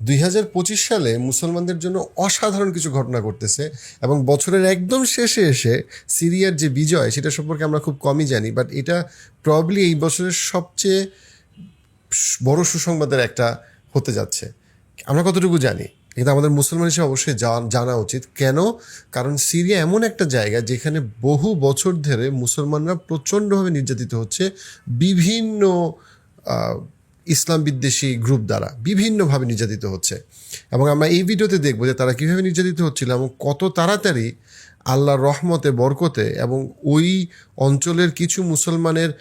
2025 সালে মুসলমানদের জন্য অসাধারণ কিছু ঘটনা ঘটতেছে এবং বছরের একদম শেষে এসে সিরিয়ার যে বিজয় সেটা সম্পর্কে আমরা খুব কমই জানি, বাট এটা প্রবাবলি এই বছরের সবচেয়ে বড় সুসংবাদের একটা হতে যাচ্ছে। আমরা কতটুকু জানি কিন্তু আমাদের মুসলমান হিসেবে অবশ্যই জানা উচিত। কেন? কারণ সিরিয়া এমন একটা জায়গা যেখানে বহু বছর ধরে মুসলমানরা প্রচণ্ডভাবে নির্যাতিত হচ্ছে বিভিন্ন ইসলাম বিদ্বেষী গ্রুপ দ্বারা, বিভিন্নভাবে নির্যাতিত হচ্ছে। এবং আমরা এই ভিডিওতে দেখব যে তারা কীভাবে নির্যাতিত হচ্ছিল এবং কত তাড়াতাড়ি আল্লাহর রহমতে, বরকতে এবং ওই অঞ্চলের কিছু মুসলমানের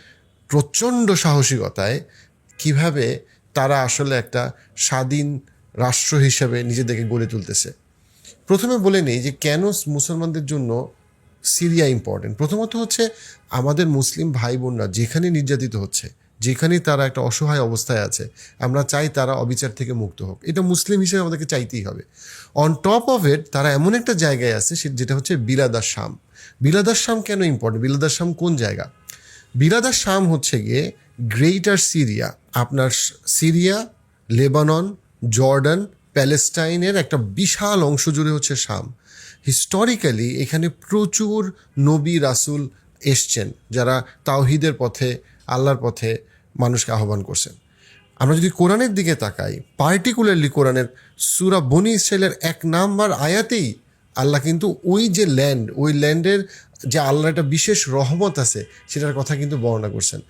প্রচণ্ড সাহসিকতায় কিভাবে তারা আসলে একটা স্বাধীন রাষ্ট্র হিসেবে নিজেদেরকে গড়ে তুলতেছে। প্রথমে বলে নেই যে কেন মুসলমানদের জন্য সিরিয়া ইম্পর্টেন্ট। প্রথমত হচ্ছে আমাদের মুসলিম ভাই বোনরা যেখানে নির্যাতিত হচ্ছে, যেখানেই তারা একটা অসহায় অবস্থায় আছে, আমরা চাই তারা অবিচার থেকে মুক্ত হোক। এটা মুসলিম হিসেবে আমাদেরকে চাইতেই হবে। অন টপ অফ ইট তারা এমন একটা জায়গায় আছে যেটা হচ্ছে বিলাদাস শাম। বিলাদাস শাম কেন ইম্পর্টেন্ট? বিলাদাস শাম কোন জায়গা? বিলাদাস শাম হচ্ছে গিয়ে গ্রেটার সিরিয়া, আপনার সিরিয়া, লেবানন, জর্ডান, প্যালেস্টাইনের একটা বিশাল অংশ জুড়ে হচ্ছে শাম। হিস্টোরিক্যালি এখানে প্রচুর নবী রাসূল এসছেন যারা তাওহীদের পথে, আল্লাহর পথে মানুষকে আহ্বান করছেন। আমরা যদি কোরআনের দিকে তাকাই, পার্টিকুলারলি কোরআনের সূরা বনী ইসরাইলের 1 নম্বর আয়াতেই আল্লাহ কিন্তু ওই যে ওই ল্যান্ডের যে আল্লাহর একটা বিশেষ রহমত আছে সেটার কথা কিন্তু বর্ণনা করছেন।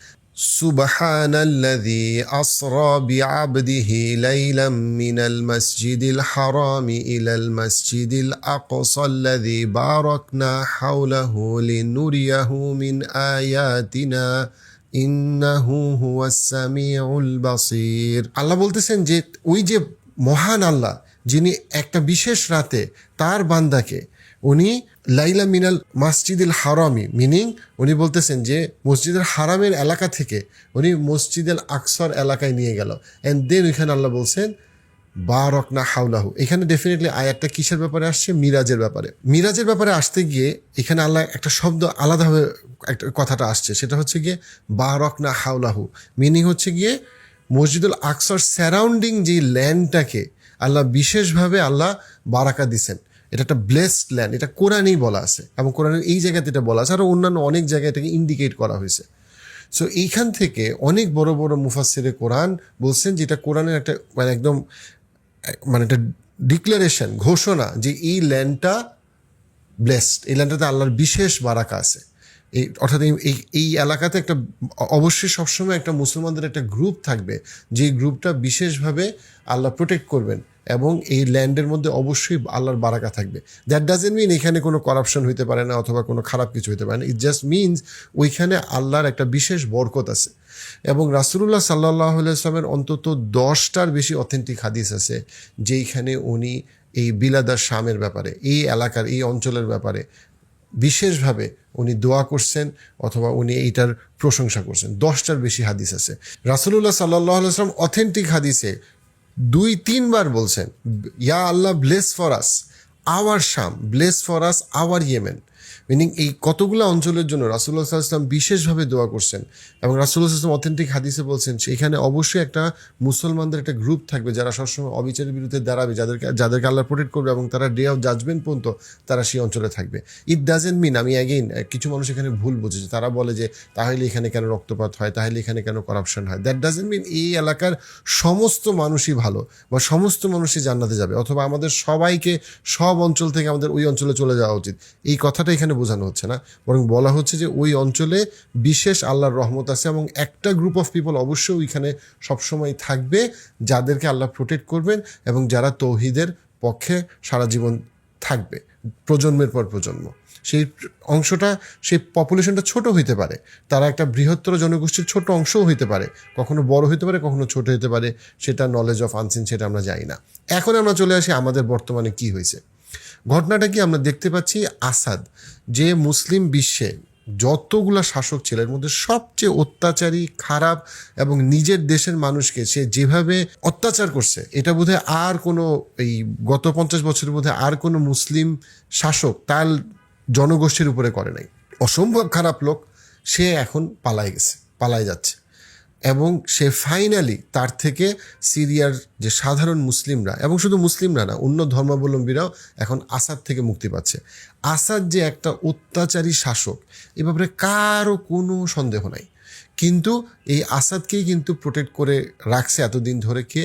সুবহানাল্লাযী আসরা বিআবদিহি লাইলাম মিনাল মাসজিদিল হারামি ইলাল মাসজিদিল আকসাল্লাযী বারাকনা হাওলাহু লিনুরিয়াহু মিন আয়াতিনা ইন্নাহু হুয়াস সামিউল বাসীর। আল্লাহ বলতেছেন যে ওই যে মহান আল্লাহ যিনি একটা বিশেষ রাতে তার বান্দাকে উনি লাইলা মিনাল মসজিদুল হারামি, মিনিং উনি বলতেছেন যে মসজিদুল হারামের এলাকা থেকে উনি মসজিদুল আকসার এলাকায় নিয়ে গেল। অ্যান্ড দেন ওইখানে আল্লাহ বলছেন বারাকনা হাওলাহু। এখানে ডেফিনেটলি আয়াতটা কিসের ব্যাপারে আসছে? মিরাজের ব্যাপারে। মিরাজের ব্যাপারে আসতে গিয়ে এখানে আল্লাহ একটা শব্দ আলাদাভাবে একটা কথাটা আসছে, সেটা হচ্ছে গিয়ে বারাকনা হাওলাহু, মিনিং হচ্ছে গিয়ে মসজিদুল আকসার সারাউন্ডিং যে ল্যান্ডটাকে আল্লাহ বিশেষভাবে আল্লাহ বারাকা দিছেন। এটা একটা ব্লেসড ল্যান্ড, এটা কোরআনেই বলা আছে এবং কোরআনের এই জায়গাতে এটা বলা আছে, আরও অন্যান্য অনেক জায়গায় এটাকে ইন্ডিকেট করা হয়েছে। সো এইখান থেকে অনেক বড় বড় মুফাসসিরে কোরআন বলছেন যে এটা কোরআনের একটা একদম একটা ডিক্লারেশন, ঘোষণা যে এই ল্যান্ডটা ব্লেসড, এই ল্যান্ডটাতে আল্লাহর বিশেষ বারাকা আছে। অর্থাৎ এই এলাকাতে একটা অবশ্যই সবসময় একটা মুসলমানদের একটা গ্রুপ থাকবে যে গ্রুপটা বিশেষভাবে আল্লাহ প্রোটেক্ট করবেন এবং এই ল্যান্ডের মধ্যে অবশ্যই আল্লাহর বারাকা থাকবে। দ্যাট ডাজেন্ট মিন এখানে কোনো করাপশন হইতে পারে না অথবা কোনো খারাপ কিছু হইতে পারে না। ইট জাস্ট মিনস ওইখানে আল্লাহর একটা বিশেষ বরকত আছে। এবং রাসূলুল্লাহ সাল্লাল্লাহু আলাইহি ওয়াসাল্লামের অন্তত 10টার বেশি অথেন্টিক হাদিস আছে যেইখানে উনি এই বিলাদাস শামের ব্যাপারে, এই এলাকার, এই অঞ্চলের ব্যাপারে বিশেষভাবে উনি দোয়া করছেন অথবা উনি এইটার প্রশংসা করছেন। 10টার বেশি হাদিস আছে। রাসূলুল্লাহ সাল্লাল্লাহু আলাইহি ওয়াসাল্লাম অথেন্টিক হাদিসে 2-3 বার বলছেন, ইয়া আল্লাহ ব্লেস ফর আস আওয়ার শাম, bless for us our Yemen. Meaning এই কতগুলো অঞ্চলের জন্য রাসূলুল্লাহ সাল্লাল্লাহু আলাইহি ওয়াসাল্লাম বিশেষভাবে দোয়া করছেন এবং রাসূলুল্লাহ সাল্লাল্লাহু আলাইহি ওয়াসাল্লাম অথেন্টিক হাদিসে বলছেন সেখানে অবশ্যই একটা মুসলমানদের একটা গ্রুপ থাকবে যারা সবসময় অবিচারের বিরুদ্ধে দাঁড়াবে, যাদেরকে আল্লাহ প্রোটেক্ট করবে এবং তারা ডে অফ জাজমেন্ট পর্যন্ত তারা সেই অঞ্চলে থাকবে। ইট ডাজেন্ট মিন, আমি অ্যাগেইন কিছু মানুষ এখানে ভুল বুঝেছে, তারা বলে যে তাহলে এখানে কেন রক্তপাত হয়, তাহলে এখানে কেন করাপশন হয়। দ্যাট ডাজেন্ট মিন এই এলাকার সমস্ত মানুষই ভালো বা সমস্ত মানুষই জান্নাতে যাবে অথবা আমাদের সবাইকে সব অঞ্চল থেকে আমাদের ওই অঞ্চলে চলে যাওয়া উচিত, এই কথাটা এখানে বোঝানো হচ্ছে না। বরং বলা হচ্ছে যে ওই অঞ্চলে বিশেষ আল্লাহর রহমত আছে এবং একটা গ্রুপ অফ পিপল অবশ্যই ওইখানে সবসময় থাকবে যাদেরকে আল্লাহ প্রোটেক্ট করবেন এবং যারা তৌহিদের পক্ষে সারা জীবন থাকবে প্রজন্মের পর প্রজন্ম। সেই অংশটা, সেই পপুলেশনটা ছোট হইতে পারে, তারা একটা বৃহত্তর জনগোষ্ঠীর ছোট অংশও হইতে পারে, কখনো বড় হইতে পারে, কখনো ছোট হইতে পারে, সেটা নলেজ অফ আনসিন, সেটা আমরা জানি না। এখন আমরা চলে আসি আমাদের বর্তমানে কি হয়েছে। ঘটনাটা কি আমরা দেখতে পাচ্ছি, আসাদ যে মুসলিম বিশ্বে যতগুলা শাসক ছিল এর মধ্যে সবচেয়ে অত্যাচারী, খারাপ এবং নিজের দেশের মানুষকে সে যেভাবে অত্যাচার করছে এটা বোধহয় আর কোনো এই গত 50 বছরের মধ্যে আর কোনো মুসলিম শাসক তার জনগোষ্ঠীর উপরে করে নাই। অসম্ভব খারাপ লোক, সে এখন পালায় যাচ্ছে। এবং সে ফাইনালি তার থেকে সিরিয়ার যে সাধারণ মুসলিমরা এবং শুধু মুসলিমরা না, অন্য ধর্মাবলম্বীরাও এখন আসাদ থেকে মুক্তি পাচ্ছে। আসাদ যে একটা অত্যাচারী শাসক, এ ব্যাপারে কারও কোনো সন্দেহ নাই। কিন্তু এই আসাদকেই কিন্তু প্রোটেক্ট করে রাখছে এতদিন ধরে কে?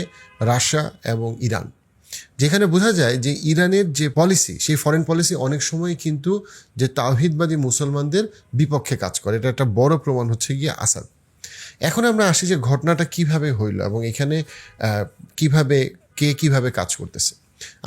রাশিয়া এবং ইরান। যেখানে বোঝা যায় যে ইরানের যে পলিসি, সেই ফরেন পলিসি অনেক সময় কিন্তু যে তাওহিদবাদী মুসলমানদের বিপক্ষে কাজ করে। এটা একটা বড় প্রমাণ হচ্ছে গিয়ে আসাদ। এখন আমরা আসি যে ঘটনাটা কিভাবে হইল এবং এখানে কিভাবে কে কিভাবে কাজ করতেছে।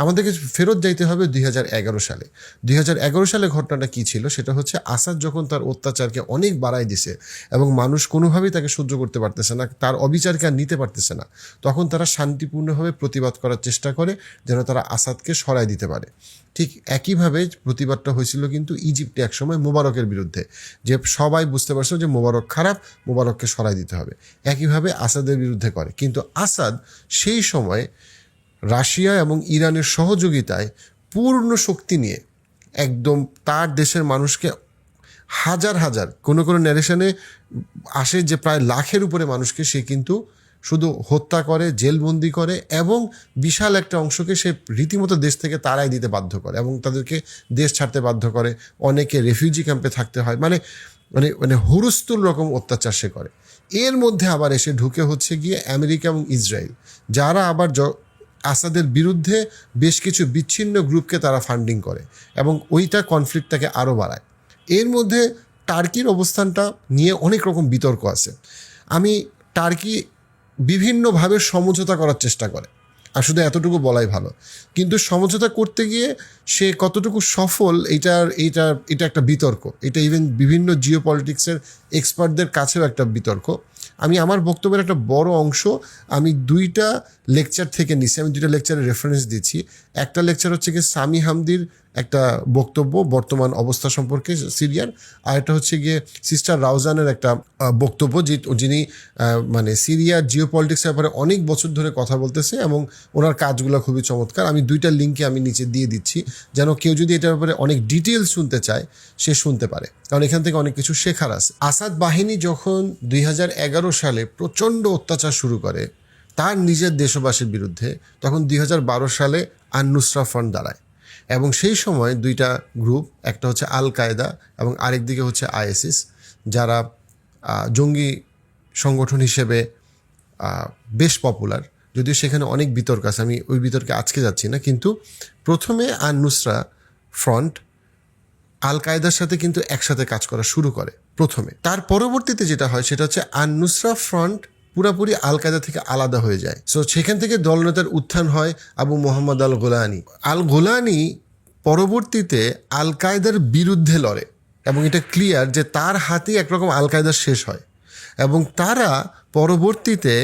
আমাদেরকে ফেরত যাইতে হবে 2011 সালে। 2011 সালে ঘটনাটা কি ছিল? সেটা হচ্ছে আসাদ যখন তার অত্যাচারকে অনেক বাড়াই দিছে এবং মানুষ কোনোভাবেই তাকে সহ্য করতে পারতেছে না, তার অবিচারকে আর নিতে পারতেছে না, তখন তারা শান্তিপূর্ণভাবে প্রতিবাদ করার চেষ্টা করে যেন তারা আসাদকে সরাই দিতে পারে। ঠিক একইভাবে প্রতিবাদটা হয়েছিল কিন্তু ইজিপ্টে একসময় মোবারকের বিরুদ্ধে, যে সবাই বুঝতে পারছিল যে মোবারক খারাপ, মোবারককে সরাই দিতে হবে। একইভাবে আসাদের বিরুদ্ধে করে। কিন্তু আসাদ সেই সময় রাশিয়া এবং ইরানের সহযোগিতায় পূর্ণ শক্তি নিয়ে একদম তার দেশের মানুষকে হাজার হাজার, কোনো কোনো ন্যারেশনে আসে যে প্রায় লাখের উপরে মানুষকে সে কিন্তু শুধু হত্যা করে, জেলবন্দি করে এবং বিশাল একটা অংশকে সে রীতিমতো দেশ থেকে তাড়াই দিতে বাধ্য করে এবং তাদেরকে দেশ ছাড়তে বাধ্য করে। অনেকে রেফিউজি ক্যাম্পে থাকতে হয়। মানে মানে মানে হুরুস্তুল রকম অত্যাচার সে করে। এর মধ্যে আবার এসে ঢুকে হচ্ছে গিয়ে আমেরিকা এবং ইসরায়েল, যারা আবার আসাদের বিরুদ্ধে বেশ কিছু বিচ্ছিন্ন গ্রুপকে তারা ফান্ডিং করে এবং ওইটা কনফ্লিক্টটাকে আরও বাড়ায়। এর মধ্যে টার্কির অবস্থানটা নিয়ে অনেক রকম বিতর্ক আছে। টার্কি বিভিন্নভাবে সমঝোতা করার চেষ্টা করে, আর শুধু এতটুকু বলাই ভালো, কিন্তু সমঝোতা করতে গিয়ে সে কতটুকু সফল এটা একটা বিতর্ক। এটা ইভেন বিভিন্ন জিও পলিটিক্সের এক্সপার্টদের কাছেও একটা বিতর্ক। আমি আমার বক্তব্যের একটা বড় অংশ আমি 2টা লেকচার থেকে নিছি। আমি 2টা লেকচারের রেফারেন্স দিচ্ছি। একটা লেকচার হচ্ছে গিয়ে সামি হামদির একটা বক্তব্য বর্তমান অবস্থা সম্পর্কে সিরিয়ার, আর একটা হচ্ছে গিয়ে সিস্টার রাউজানের একটা বক্তব্য, যিনি মানে সিরিয়ার জিও পলিটিক্সের ব্যাপারে অনেক বছর ধরে কথা বলতেছে এবং ওনার কাজগুলো খুবই চমৎকার। আমি 2টা লিঙ্কে আমি নিচে দিয়ে দিচ্ছি, যেন কেউ যদি এটার ব্যাপারে অনেক ডিটেলস শুনতে চায় সে শুনতে পারে, কারণ এখান থেকে অনেক কিছু শেখার আছে। আসাদ বাহিনী যখন 2011 সালে প্রচণ্ড অত্যাচার শুরু করে তার নিজের দেশবাসীর বিরুদ্ধে, তখন 2012 সালে আন-নুসরা ফ্রন্ট দাঁড়ায় এবং সেই সময় 2টা গ্রুপ, একটা হচ্ছে আল কায়দা এবং আরেকদিকে হচ্ছে আইএসিস, যারা জঙ্গি সংগঠন হিসেবে বেশ পপুলার, যদিও সেখানে অনেক বিতর্ক আছে, আমি ওই বিতর্কে আজকে যাচ্ছি না। কিন্তু প্রথমে আন-নুসরা ফ্রন্ট আল কায়দার সাথে কিন্তু একসাথে কাজ করা শুরু করে প্রথমে। তার পরবর্তীতে যেটা হয় সেটা হচ্ছে আন-নুসরা ফ্রন্ট পুরাপুরি আল কায়দা থেকে আলাদা হয়ে যায়। সো সেখান থেকে দলনেতার উত্থান হয় আবু মোহাম্মদ আল গোলানি। আল গোলানি পরবর্তীতে আল কায়দার বিরুদ্ধে লড়ে এবং এটা ক্লিয়ার যে তার হাতেই একরকম আল কায়দা শেষ হয় এবং তারা পরবর্তীতে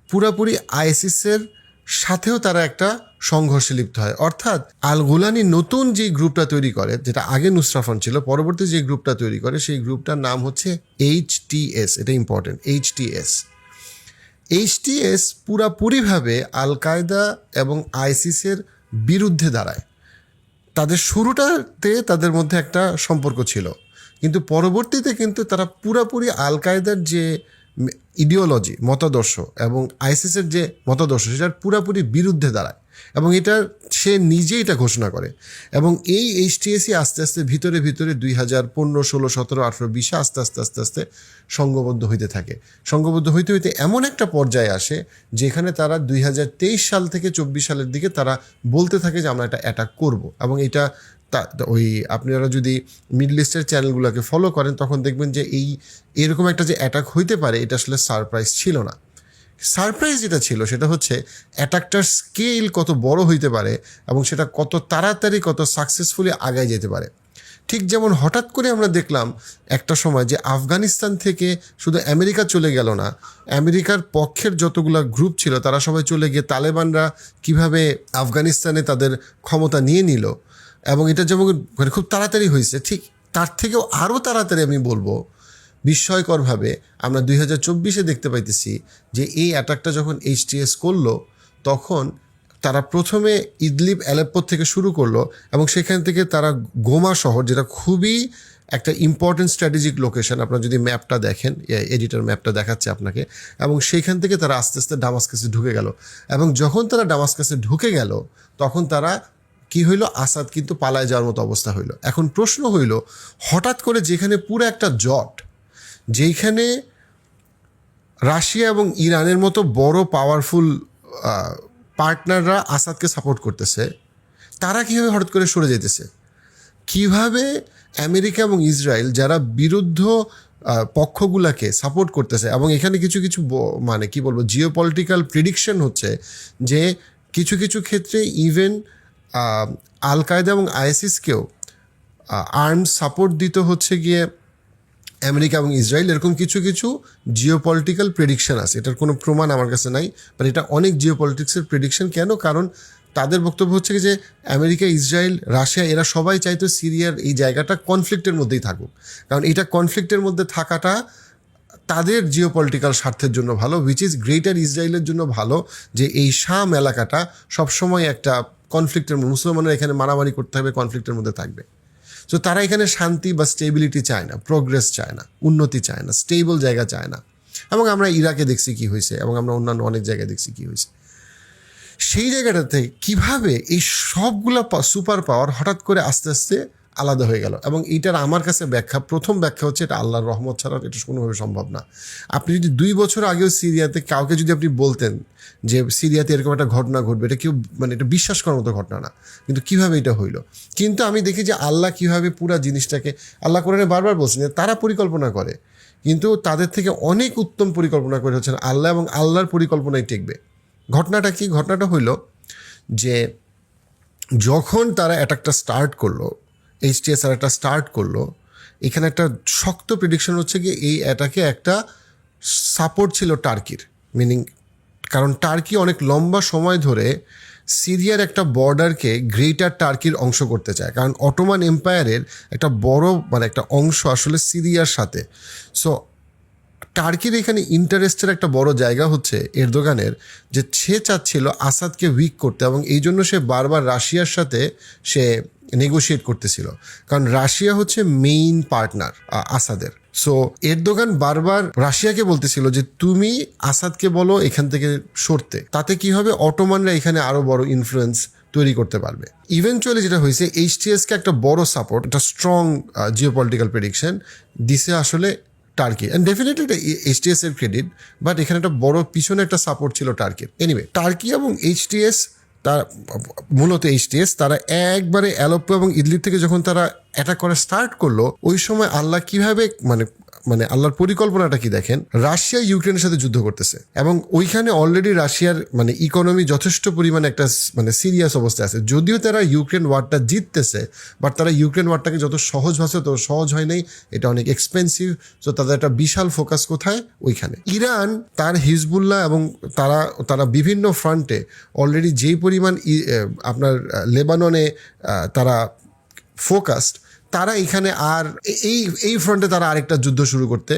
পুরাপুরি আইএসিসের সাথেও তারা একটা সংঘর্ষে লিপ্ত হয়। অর্থাৎ আল গোলানি নতুন যে গ্রুপটা তৈরি করে, যেটা আগে নুসরা ফ্রন্ট ছিল, পরবর্তী যে গ্রুপটা তৈরি করে সেই গ্রুপটার নাম হচ্ছে HTS। এটা ইম্পর্টেন্ট, HTS পুরাপুরিভাবে আল কায়দা এবং আইসিসের বিরুদ্ধে দাঁড়ায়। তাদের শুরুটাতে তাদের মধ্যে একটা সম্পর্ক ছিল, কিন্তু পরবর্তীতে কিন্তু তারা পুরাপুরি আল কায়দার যে ইডিওলজি, মতাদর্শ এবং আইসিসের যে মতাদর্শ সেটার পুরাপুরি বিরুদ্ধে দাঁড়ায় এবং এটা সে নিজেই এটা ঘোষণা করে। এবং এই HTSই আস্তে আস্তে ভিতরে 2015, 16, 17, 18, 20 আস্তে আস্তে সংঘবদ্ধ হইতে থাকে। সংঘবদ্ধ হইতে এমন একটা পর্যায়ে আসে যেখানে তারা 2023 সাল থেকে 24 সালের দিকে তারা বলতে থাকে যে আমরা এটা অ্যাটাক করব। এবং এটা ওই আপনারা যদি মিডল ইস্টের চ্যানেলগুলোকে ফলো করেন তখন দেখবেন যে এরকম একটা যে অ্যাটাক হইতে পারে এটা আসলে সারপ্রাইজ ছিল না। সারপ্রাইজ যেটা ছিল সেটা হচ্ছে অ্যাটাকটার স্কেল কত বড় হইতে পারে এবং সেটা কত তাড়াতাড়ি কত সাকসেসফুলি আগায় যেতে পারে। ঠিক যেমন হঠাৎ করে আমরা দেখলাম একটা সময় যে আফগানিস্তান থেকে শুধু আমেরিকা চলে গেল না, আমেরিকার পক্ষের যতগুলো গ্রুপ ছিল তারা সবাই চলে গিয়ে তালেবানরা কিভাবে আফগানিস্তানে তাদের ক্ষমতা নিয়ে নিল এবং এটা যেমন খুব তাড়াতাড়ি হয়েছে, ঠিক তার থেকেও আরও তাড়াতাড়ি আমি বলবো বিস্ময়করভাবে আমরা 2024 দেখতে পাইতেছি যে এই অ্যাটাকটা যখন HTS করলো তখন তারা প্রথমে ইদলিব, অ্যালেপ্পো থেকে শুরু করলো এবং সেখান থেকে তারা গোমা শহর, যেটা খুবই একটা ইম্পর্টেন্ট স্ট্র্যাটেজিক লোকেশন, আপনারা যদি ম্যাপটা দেখেন, এডিটর ম্যাপটা দেখাচ্ছে আপনাকে, এবং সেইখান থেকে তারা আস্তে আস্তে ডামাস্কাসে ঢুকে গেল। এবং যখন তারা ডামাস্কাসে ঢুকে গেল তখন তারা কি হইল, আসাদ কিন্তু পালায় যাওয়ার মতো অবস্থা হইল। এখন প্রশ্ন হইল, হঠাৎ করে যেখানে পুরো একটা জট, যেখানে রাশিয়া এবং ইরানের মতো বড় পাওয়ারফুল পার্টনাররা আসাদকে সাপোর্ট করতেছে, তারা কীভাবে হঠাৎ করে সরে যেতেছে? কিভাবে আমেরিকা এবং ইসরায়েল যারা বিরুদ্ধ পক্ষগুলাকে সাপোর্ট করতেছে, এবং এখানে কিছু কিছু মানে কি বলবো, জিওপলিটিক্যাল প্রিডিকশন হচ্ছে যে কিছু কিছু ক্ষেত্রে ইভেন আল কায়দা এবং আইএসিসকেও আর্মস সাপোর্ট দিতে হচ্ছে গিয়ে আমেরিকা এবং ইসরায়েল, এরকম কিছু কিছু জিওপলিটিক্যাল প্রেডিকশন আছে। এটার কোনো প্রমাণ আমার কাছে নাই, বাট এটা অনেক জিওপলিটিক্সের প্রেডিকশন। কেন? কারণ তাদের বক্তব্য হচ্ছে যে আমেরিকা, ইসরায়েল, রাশিয়া এরা সবাই চাইতো সিরিয়ার এই জায়গাটা কনফ্লিক্টের মধ্যেই থাকুক, কারণ এটা কনফ্লিক্টের মধ্যে থাকাটা তাদের জিওপলিটিক্যাল স্বার্থের জন্য ভালো, হুইচ ইজ গ্রেটার ইসরায়েলের জন্য ভালো, যে এই শাম এলাকাটা সবসময় একটা কনফ্লিক্টের, মুসলমানরা এখানে মারামারি করতে হবে, কনফ্লিক্টের মধ্যে থাকবে। সো তারা এখানে শান্তি বা স্টেবিলিটি চায় না, প্রোগ্রেস চায় না, উন্নতি চায় না, স্টেবল জায়গা চায় না। এবং আমরা ইরাকে দেখছি কী হয়েছে, এবং আমরা অন্যান্য অনেক জায়গায় দেখছি কী হয়েছে। সেই জায়গাটাতে কিভাবে এই সবগুলো সুপার পাওয়ার হঠাৎ করে আস্তে আস্তে আলাদা হয়ে গেল, এবং এইটার আমার কাছে প্রথম ব্যাখ্যা হচ্ছে এটা আল্লাহর রহমত ছাড়া এটা কোনোভাবে সম্ভব না। আপনি যদি 2 বছর আগেও সিরিয়াতে কাউকে যদি আপনি বলতেন যে সিরিয়াতে এরকম একটা ঘটনা ঘটবে, এটা কেউ মানে এটা বিশ্বাস করার মতো ঘটনা না, কিন্তু কিভাবে এটা হইলো। কিন্তু আমি দেখি যে আল্লাহ কিভাবে পুরা জিনিসটাকে, আল্লাহ কোরআনে বারবার বলছেন যে তারা পরিকল্পনা করে, কিন্তু তাদের থেকে অনেক উত্তম পরিকল্পনা করে হচ্ছেন আল্লাহ, এবং আল্লাহর পরিকল্পনাই টিকবে। ঘটনাটা কি? ঘটনাটা হইল যে যখন তারা অ্যাটাকটা স্টার্ট করলো, HTS আর একটা স্টার্ট করলো, এখানে একটা শক্ত প্রেডিকশন হচ্ছে কি এই অ্যাটাকে একটা সাপোর্ট ছিল টার্কির, মিনিং কারণ টার্কি অনেক লম্বা সময় ধরে সিরিয়ার একটা বর্ডারকে গ্রেটার টার্কির অংশ করতে চায়, কারণ অটোমান এম্পায়ারের একটা বড় মানে একটা অংশ আসলে সিরিয়ার সাথে। সো টার্কির এখানে ইন্টারেস্টের একটা বড় জায়গা হচ্ছে এরদোগানের, যে সে চাচ্ছিল আসাদকে উইক করতে, এবং এই জন্য সে বারবার রাশিয়ার সাথে সে নেগোশিয়েট করতেছিল, কারণ রাশিয়া হচ্ছে মেইন পার্টনার আসাদের। সো এরদোগান বারবার রাশিয়াকে বলতেছিল যে তুমি আসাদকে বলো এখান থেকে সরতে, তাতে কি হবে, অটোমানরা এখানে আরো বড় ইনফ্লুয়েন্স তৈরি করতে পারবে। ইভেনচুয়ালি যেটা হয়েছে, HTSকে একটা বড় সাপোর্ট, একটা স্ট্রং জিওপলিটিক্যাল প্রেডিকশন দিছে আসলে টার্কি, অ্যান্ড ডেফিনেটলি এটা HTS এর ক্রেডিট, বাট এখানে একটা বড় পিছনে একটা সাপোর্ট ছিল টার্কির। এনিওয়ে, টার্কি এবং HTS, তার মূলত HTS তারা একবারে অ্যালেপ্পো এবং ইদলিব থেকে যখন তারা অ্যাটাক করা স্টার্ট করলো, ওই সময় আল্লাহ কিভাবে মানে আল্লাহর পরিকল্পনাটা কি দেখেন, রাশিয়া ইউক্রেনের সাথে যুদ্ধ করতেছে, এবং ওইখানে অলরেডি রাশিয়ার মানে ইকোনমি যথেষ্ট পরিমাণে একটা মানে সিরিয়াস অবস্থায় আছে। যদিও তারা ইউক্রেন ওয়ারটা জিততেছে, বাট তারা ইউক্রেন ওয়ারটাকে যত সহজ ভাবে তত সহজ হয় নাই, এটা অনেক এক্সপেন্সিভ। সো তাদের একটা বিশাল ফোকাস কোথায়, ওইখানে। ইরান তার হিজবুল্লাহ এবং তারা বিভিন্ন ফ্রন্টে অলরেডি যেই পরিমাণ আপনার লেবাননে তারা ফোকাসড, তারা এখানে আর এই ফ্রন্টে তারা আরেকটা যুদ্ধ শুরু করতে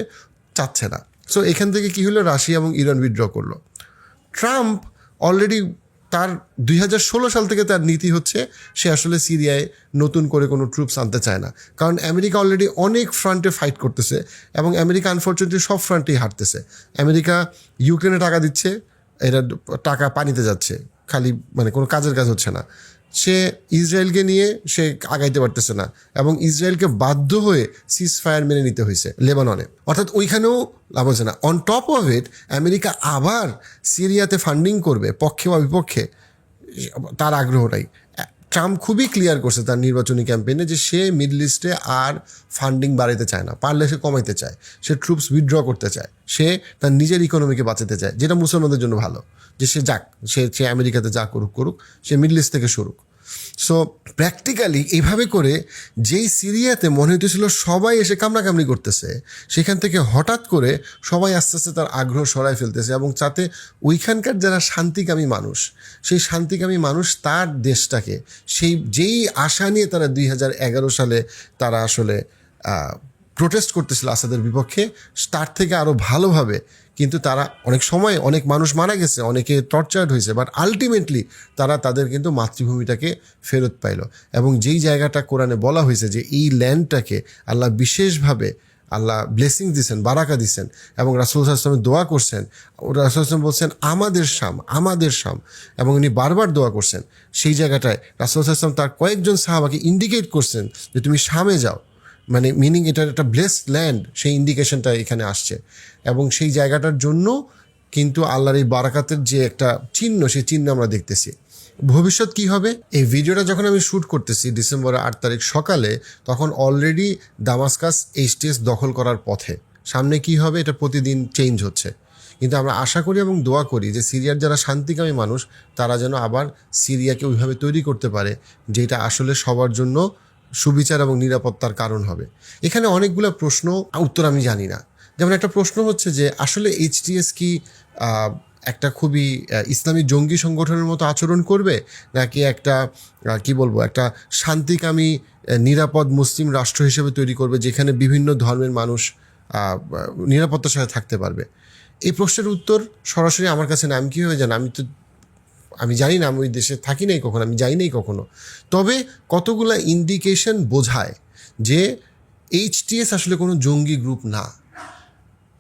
চাচ্ছে না। সো এখান থেকে কি হলো, রাশিয়া এবং ইরান উইথড্র করলো। ট্রাম্প অলরেডি তার 2016 সাল থেকে তার নীতি হচ্ছে সে আসলে সিরিয়ায় নতুন করে কোনো ট্রুপস আনতে চায় না, কারণ আমেরিকা অলরেডি অনেক ফ্রন্টে ফাইট করতেছে, এবং আমেরিকা আনফর্চুনেটলি সব ফ্রন্টেই হারতেছে। আমেরিকা ইউক্রেনে টাকা দিচ্ছে, এরা টাকা পানিতে যাচ্ছে, খালি মানে কোনো কাজের কাজ হচ্ছে না। সে ইসরায়েলকে নিয়ে সে আগাইতে পারতেছে না, এবং ইসরায়েলকে বাধ্য হয়ে সিজ ফায়ার মেনে নিতে হয়েছে লেবাননে, অর্থাৎ ওইখানেও লাভ হচ্ছে না। On top of it America আবার সিরিয়াতে ফান্ডিং করবে, পক্ষে বা বিপক্ষে, তার আগ্রহটাই। ট্রাম্প খুবই ক্লিয়ার করছে তার নির্বাচনী ক্যাম্পেইনে যে সে মিডল ইস্টে আর ফান্ডিং বাড়াইতে চায় না, পারলে সে কমাইতে চায়, সে ট্রুপস উইথড্র করতে চায়, সে তার নিজের ইকোনমিকে বাঁচাতে চায়, যেটা মুসলমানদের জন্য ভালো, যে সে যাক, সে আমেরিকাতে যা করুক, সে মিডল ইস্ট থেকে সরুক। সো প্র্যাকটিক্যালি এইভাবে করে যেই সিরিয়াতে মনে হইতেছিল সবাই এসে কামড়াকামড়ি করতেছে, সেখান থেকে হঠাৎ করে সবাই আস্তে আস্তে তার আগ্রহ সরায় ফেলতেছে, এবং তাতে ওইখানকার যারা শান্তিকামী মানুষ, সেই শান্তিকামী মানুষ তার দেশটাকে যেই আশা নিয়ে তারা 2011 সালে তারা আসলে প্রোটেস্ট করতেছিল আসাদের বিপক্ষে, তার থেকে আরও ভালোভাবে, কিন্তু তারা অনেক সময় অনেক মানুষ মারা গেছে, অনেকে টর্চার্ড হয়েছে, বাট আলটিমেটলি তারা তাদের কিন্তু মাতৃভূমিটাকে ফেরত পাইল। এবং যেই জায়গাটা কোরআনে বলা হয়েছে যে এই ল্যান্ডটাকে আল্লাহ বিশেষভাবে আল্লাহ ব্লেসিং দিছেন, বারাকা দিছেন, এবং রাসূল সাল্লাল্লাহু আলাইহি ওয়াসাল্লাম দোয়া করছেন, রাসূল সাল্লাল্লাহু আলাইহি ওয়াসাল্লাম বলছেন আমাদের শাম, এবং উনি বারবার দোয়া করছেন। সেই জায়গাটায় রাসূল সাল্লাল্লাহু আলাইহি ওয়াসাল্লাম তার কয়েকজন সাহাবাকে ইন্ডিকেট করছেন যে তুমি শামে যাও, মানে মিনিং এটার একটা ব্লেসড ল্যান্ড, সেই ইন্ডিকেশনটা এখানে আসছে। এবং সেই জায়গাটার জন্য কিন্তু আল্লাহর এই বারাকাতের যে একটা চিহ্ন, সেই চিহ্ন আমরা দেখতেছি। ভবিষ্যৎ কি হবে? এই ভিডিওটা যখন আমি শ্যুট করতেছি ডিসেম্বরের 8 তারিখ সকালে, তখন অলরেডি দামাস্কাস HTS দখল করার পথে। সামনে কি হবে এটা প্রতিদিন চেঞ্জ হচ্ছে, কিন্তু আমরা আশা করি এবং দোয়া করি যে সিরিয়ার যারা শান্তিকামী মানুষ তারা যেন আবার সিরিয়াকে ওইভাবে তৈরি করতে পারে যেটা আসলে সবার জন্য সুবিচার এবং নিরাপত্তার কারণ হবে। এখানে অনেকগুলো প্রশ্ন, উত্তর আমি জানি না। যেমন একটা প্রশ্ন হচ্ছে যে আসলে HTS কি একটা খুবই ইসলামী জঙ্গি সংগঠনের মতো আচরণ করবে, নাকি একটা কি বলবো, একটা শান্তিকামী নিরাপদ মুসলিম রাষ্ট্র হিসেবে তৈরি করবে যেখানে বিভিন্ন ধর্মের মানুষ নিরাপত্তার সাথে থাকতে পারবে? এই প্রশ্নের উত্তর সরাসরি আমার কাছে না। আমি কীভাবে জানি? আমি জানি না, আমি ওই দেশে থাকি নাই কখনো, আমি যাই নাই কখনো। তবে কতগুলো ইন্ডিকেশন বোঝায় যে HTS আসলে কোনো জঙ্গি গ্রুপ না।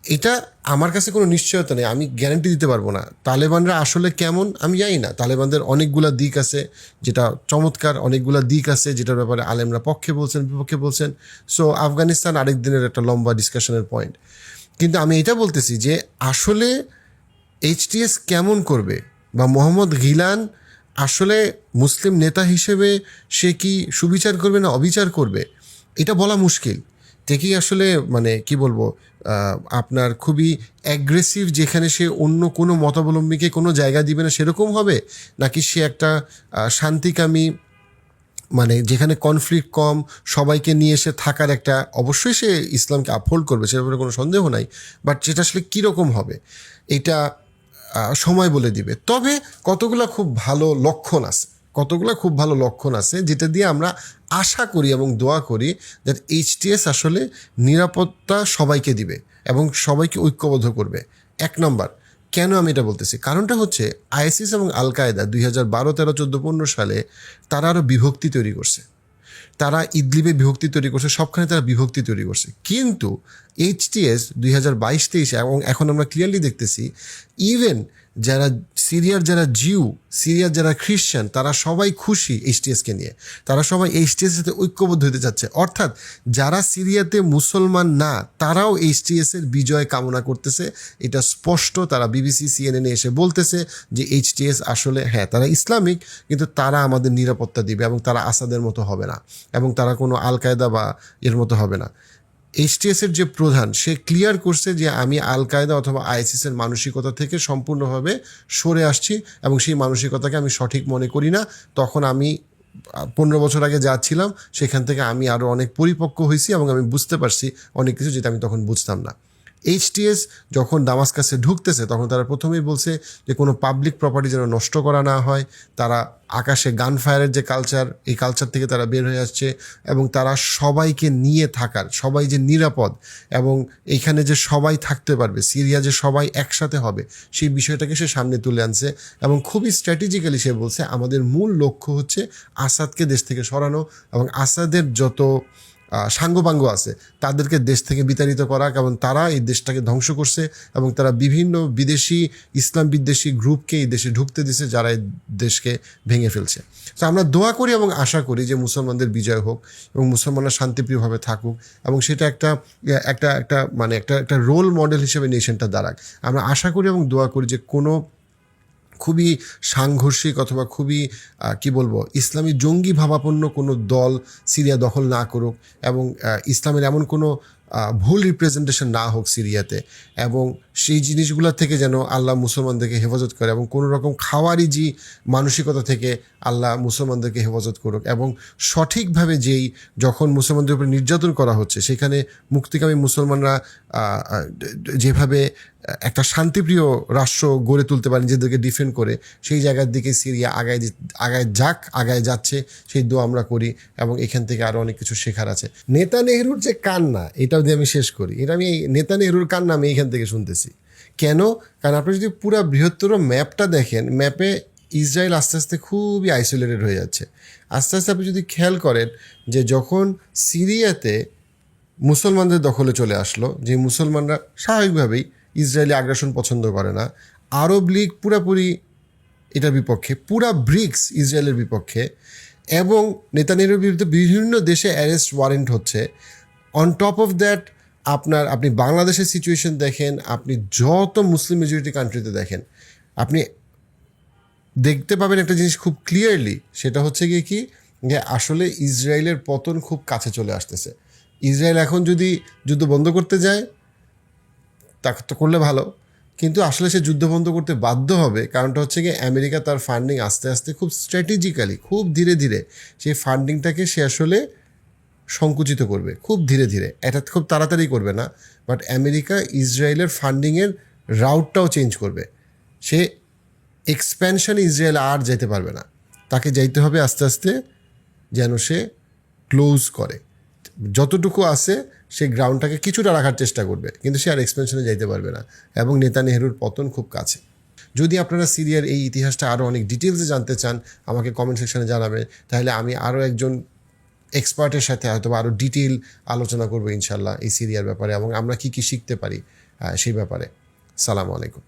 এটা আমার কাছে কোনো নিশ্চয়তা নেই, আমি গ্যারান্টি দিতে পারবো না। তালেবানরা আসলে কেমন আমি জানি না। তালেবানদের অনেকগুলো দিক আছে যেটা চমৎকার, অনেকগুলো দিক আছে যেটার ব্যাপারে আলেমরা পক্ষে বলছেন, বিপক্ষে বলছেন। সো আফগানিস্তান আরেক দিনের একটা লম্বা ডিসকাশনের পয়েন্ট। কিন্তু আমি এটা বলতেছি যে আসলে HTS কেমন করবে, বা মোহাম্মদ গিলান আসলে মুসলিম নেতা হিসেবে সে কি সুবিচার করবে না অবিচার করবে, এটা বলা মুশকিল। দেখি আসলে মানে কি বলবো, আপনার খুবই অ্যাগ্রেসিভ, যেখানে সে অন্য কোনো মতাবলম্বীকে কোনো জায়গা দিবে না সেরকম হবে, নাকি সে একটা শান্তিকামী, মানে যেখানে কনফ্লিক্ট কম, সবাইকে নিয়ে এসে থাকার একটা, অবশ্যই সে ইসলামকে আপহোল্ড করবে, সে ব্যাপারে কোনো সন্দেহ নাই, বাট সেটা আসলে কীরকম হবে এটা সময় বলে দিবে। তবে কতগুলো খুব ভালো লক্ষণ আছে যেটা দিয়ে আমরা আশা করি এবং দোয়া করি যে HTS আসলে নিরাপত্তা সবাইকে দিবে এবং সবাইকে ঐক্যবদ্ধ করবে। 1 নম্বর, কেন আমি এটা বলতেছি? কারণটা হচ্ছে ISIS এবং আল কায়দা 2012, 13, 14, 15 সালে তারা আরও বিভক্তি তৈরি করছে। তারা ইদলিবে বিভক্তি তৈরি করছে, সবখানে তারা বিভক্তি তৈরি করছে। কিন্তু HTS 2022-23 এবং এখন আমরা ক্লিয়ারলি দেখতেছি ইভেন যারা সিরিয়ার যারা খ্রিশ্চান, তারা সবাই খুশি HTSকে নিয়ে, তারা সবাই HTS এর সাথে ঐক্যবদ্ধ হতে চাচ্ছে। অর্থাৎ যারা সিরিয়াতে মুসলমান না তারাও HTS এর বিজয় কামনা করতেছে। এটা স্পষ্ট, তারা BBC, CNN এসে বলতেছে যে HTS আসলে হ্যাঁ তারা ইসলামিক, কিন্তু তারা আমাদের নিরাপত্তা দিবে এবং তারা আসাদের মতো হবে না এবং তারা কোনো আল কায়দা বা এর মতো হবে না। HTS এর যে প্রধান, সে ক্লিয়ার করছে যে আমি আল কায়দা অথবা ISIS এর মানসিকতা থেকে সম্পূর্ণভাবে সরে আসছি এবং সেই মানসিকতাকে আমি সঠিক মনে করি না। তখন আমি 15 বছর আগে যা ছিলাম সেখান থেকে আমি আরও অনেক পরিপক্ক হয়েছি এবং আমি বুঝতে পারছি অনেক কিছু যেটা আমি তখন বুঝতাম না। HTS যখন দামাস্কাসে ঢুকতেছে তখন তারা প্রথমেই বলছে যে কোনো পাবলিক প্রপার্টি যেন নষ্ট করা না হয়। তারা আকাশে গান ফায়ারের যে কালচার, এই কালচার থেকে তারা বের হয়ে আসছে এবং তারা সবাইকে নিয়ে থাকার, সবাই যে নিরাপদ এবং এইখানে যে সবাই থাকতে পারবে, সিরিয়া যে সবাই একসাথে হবে, সেই বিষয়টাকে সে সামনে তুলে আনছে এবং খুবই স্ট্র্যাটেজিক্যালি সে বলছে আমাদের মূল লক্ষ্য হচ্ছে আসাদকে দেশ থেকে সরানো এবং আসাদের যত সাঙ্গপাঙ্গ আছে তাদেরকে দেশ থেকে বিতাড়িত করা, কারণ তারা এই দেশটাকে ধ্বংস করছে এবং তারা বিভিন্ন বিদেশি ইসলাম বিদ্বেষী গ্রুপকে এই দেশে ঢুকতে দিছে যারা এই দেশকে ভেঙে ফেলছে। তো আমরা দোয়া করি এবং আশা করি যে মুসলমানদের বিজয় হোক এবং মুসলমানরা শান্তিপ্রিয়ভাবে থাকুক এবং সেটা একটা রোল মডেল হিসেবে নেশনটা দাঁড়াক। আমরা আশা করি এবং দোয়া করি যে কোনো খুবই সাংঘর্ষিক অথবা খুবই ইসলামী জঙ্গি ভাবাপন্ন কোনো দল সিরিয়া দখল না করুক এবং ইসলামের এমন কোনো ভুল রিপ্রেজেন্টেশন না হোক সিরিয়াতে, এবং সেই জিনিসগুলোর থেকে যেন আল্লাহ মুসলমানদেরকে হেফাজত করে, এবং কোনো রকম খাওয়ারিজি মানসিকতা থেকে আল্লাহ মুসলমানদেরকে হেফাজত করুক, এবং সঠিকভাবে যখন মুসলমানদের উপর নির্যাতন করা হচ্ছে সেখানে মুক্তিকামী মুসলমানরা যেভাবে একটা শান্তিপ্রিয় রাষ্ট্র গড়ে তুলতে পারে নিজেদেরকে ডিফেন্ড করে, সেই জায়গার দিকে সিরিয়া আগায় যাচ্ছে, সেই দোয়া আমরা করি, এবং এখান থেকে আরও অনেক কিছু শেখার আছে। নেতানিয়াহুর যে কান্না, এটাও দিয়ে আমি শেষ করি। এটা আমি নেতানিয়াহুর কান্না আমি এখান থেকে শুনতেছি। কেন? কারণ আপনি যদি পুরো বৃহত্তর ম্যাপটা দেখেন, ম্যাপে ইসরায়েল আস্তে আস্তে খুবই আইসোলেটেড হয়ে যাচ্ছে। আস্তে আস্তে আপনি যদি খেয়াল করেন যে যখন সিরিয়াতে মুসলমানদের দখলে চলে আসলো, যে মুসলমানরা স্বাভাবিকভাবেই ইসরায়েলি আগ্রাসন পছন্দ করে না, আরব লীগ পুরাপুরি এটার বিপক্ষে, পুরা ব্রিক্স ইসরায়েলের বিপক্ষে, এবং নেতানিয়াহুর বিরুদ্ধে বিভিন্ন দেশে অ্যারেস্ট ওয়ারেন্ট হচ্ছে। অন টপ অফ দ্যাট আপনি বাংলাদেশের সিচুয়েশন দেখেন, আপনি যত মুসলিম মেজরিটি কান্ট্রিতে দেখেন, আপনি দেখতে পাবেন একটা জিনিস খুব ক্লিয়ারলি, সেটা হচ্ছে গিয়ে কি, যে আসলে ইসরায়েলের পতন খুব কাছে চলে আসতেছে। ইসরায়েল এখন যদি যুদ্ধ বন্ধ করতে যায়, তা তো করলে ভালো, কিন্তু আসলে সে যুদ্ধ বন্ধ করতে বাধ্য হবে। কারণটা হচ্ছে গিয়ে আমেরিকা তার ফান্ডিং আস্তে আস্তে খুব স্ট্র্যাটেজিক্যালি, খুব ধীরে ধীরে সেই ফান্ডিংটাকে সে আসলে সংকুচিত করবে, খুব ধীরে ধীরে। এটা খুব তাড়াতাড়ি করবে না, বাট আমেরিকা ইসরায়েলের ফান্ডিংয়ের রাউটটাও চেঞ্জ করবে। সে এক্সপ্যানশনে ইসরায়েল আর যেতে পারবে না, তাকে যাইতে হবে আস্তে আস্তে, যেন সে ক্লোজ করে। যতটুকু আছে সে গ্রাউন্ডটাকে কিছুটা রাখার চেষ্টা করবে, কিন্তু সে আর এক্সপেনশনে যাইতে পারবে না, এবং নেতানিয়াহুর পতন খুব কাছে। যদি আপনারা সিরিয়ার এই ইতিহাসটা আরও অনেক ডিটেলসে জানতে চান, আমাকে কমেন্ট সেকশনে জানাবেন, তাহলে আমি আরও একজন এক্সপার্টের সাথে হয়তো আরও ডিটেল আলোচনা করবো ইনশাল্লাহ এই সিরিয়ার ব্যাপারে, এবং আমরা কী কী শিখতে পারি সেই ব্যাপারে। সালামু আলাইকুম।